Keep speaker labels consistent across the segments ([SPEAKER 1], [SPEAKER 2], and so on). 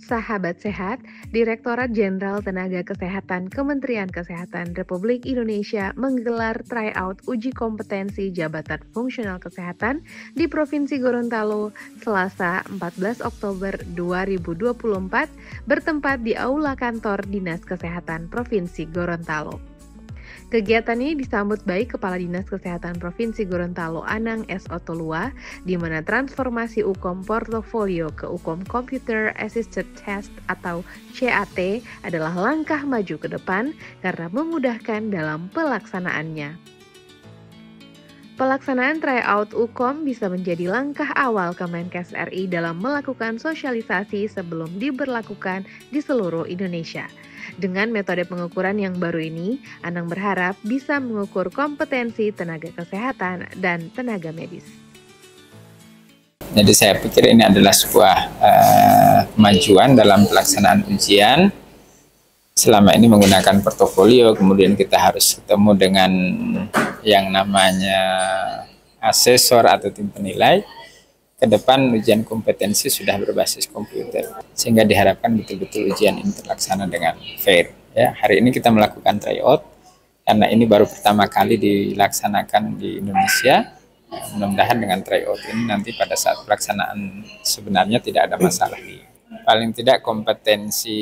[SPEAKER 1] Sahabat Sehat, Direktorat Jenderal Tenaga Kesehatan Kementerian Kesehatan Republik Indonesia menggelar tryout uji kompetensi jabatan fungsional kesehatan di Provinsi Gorontalo Selasa 14 Oktober 2024 bertempat di Aula Kantor Dinas Kesehatan Provinsi Gorontalo. Kegiatan ini disambut baik Kepala Dinas Kesehatan Provinsi Gorontalo Anang S. Otolua, di mana transformasi UKOM portofolio ke UKOM Computer Assisted Test atau CAT adalah langkah maju ke depan karena memudahkan dalam pelaksanaannya. Pelaksanaan tryout UKOM bisa menjadi langkah awal Kemenkes RI dalam melakukan sosialisasi sebelum diberlakukan di seluruh Indonesia. Dengan metode pengukuran yang baru ini, Anang berharap bisa mengukur kompetensi tenaga kesehatan dan tenaga medis.
[SPEAKER 2] Jadi saya pikir ini adalah sebuah kemajuan dalam pelaksanaan ujian. Selama ini menggunakan portofolio, kemudian kita harus ketemu dengan yang namanya asesor atau tim penilai. Ke depan ujian kompetensi sudah berbasis komputer, sehingga diharapkan betul-betul ujian ini terlaksana dengan fair. Ya, hari ini kita melakukan tryout karena ini baru pertama kali dilaksanakan di Indonesia. Mudah-mudahan dengan tryout ini nanti pada saat pelaksanaan sebenarnya tidak ada masalah. Paling tidak kompetensi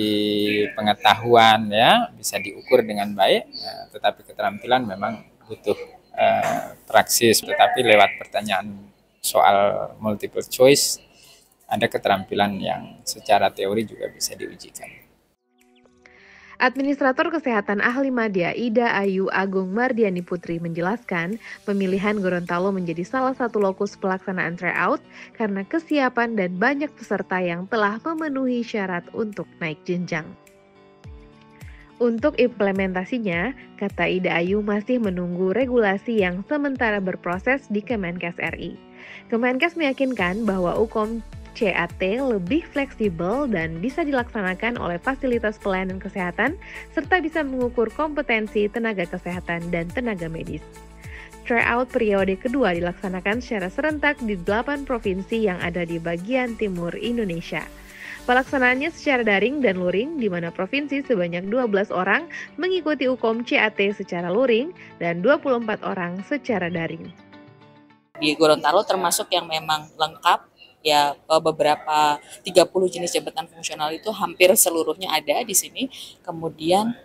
[SPEAKER 2] pengetahuan ya bisa diukur dengan baik, tetapi keterampilan memang butuh praksis. Tetapi lewat pertanyaan soal multiple choice, ada keterampilan yang secara teori juga bisa diujikan.
[SPEAKER 1] Administrator Kesehatan Ahli Madya Ida Ayu Agung Mardiani Putri menjelaskan, pemilihan Gorontalo menjadi salah satu lokus pelaksanaan tryout karena kesiapan dan banyak peserta yang telah memenuhi syarat untuk naik jenjang. Untuk implementasinya, kata Ida Ayu masih menunggu regulasi yang sementara berproses di Kemenkes RI. Kemenkes meyakinkan bahwa UKOM CAT lebih fleksibel dan bisa dilaksanakan oleh fasilitas pelayanan kesehatan serta bisa mengukur kompetensi tenaga kesehatan dan tenaga medis. Tryout periode kedua dilaksanakan secara serentak di 8 provinsi yang ada di bagian timur Indonesia. Pelaksanaannya secara daring dan luring, di mana provinsi sebanyak 12 orang mengikuti UKOM CAT secara luring dan 24 orang secara daring.
[SPEAKER 3] Di Gorontalo termasuk yang memang lengkap, ya beberapa 30 jenis jabatan fungsional itu hampir seluruhnya ada di sini, kemudian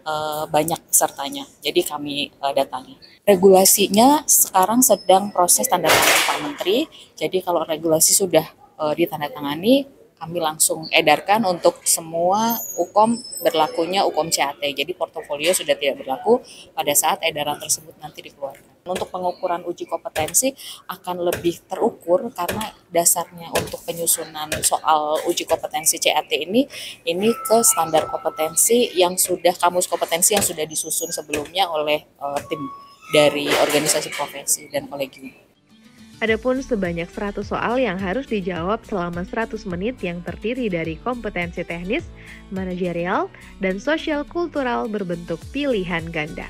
[SPEAKER 3] banyak pesertanya, jadi kami datangi. Regulasinya sekarang sedang proses tanda tangan Pak Menteri, jadi kalau regulasi sudah ditandatangani, kami langsung edarkan untuk semua UKOM berlakunya UKOM CAT. Jadi portofolio sudah tidak berlaku pada saat edaran tersebut nanti dikeluarkan. Untuk pengukuran uji kompetensi akan lebih terukur karena dasarnya untuk penyusunan soal uji kompetensi CAT ini ke standar kompetensi yang sudah kamus kompetensi yang sudah disusun sebelumnya oleh tim dari organisasi profesi dan kolegium.
[SPEAKER 1] Adapun sebanyak 100 soal yang harus dijawab selama 100 menit yang terdiri dari kompetensi teknis, manajerial, dan sosial kultural berbentuk pilihan ganda.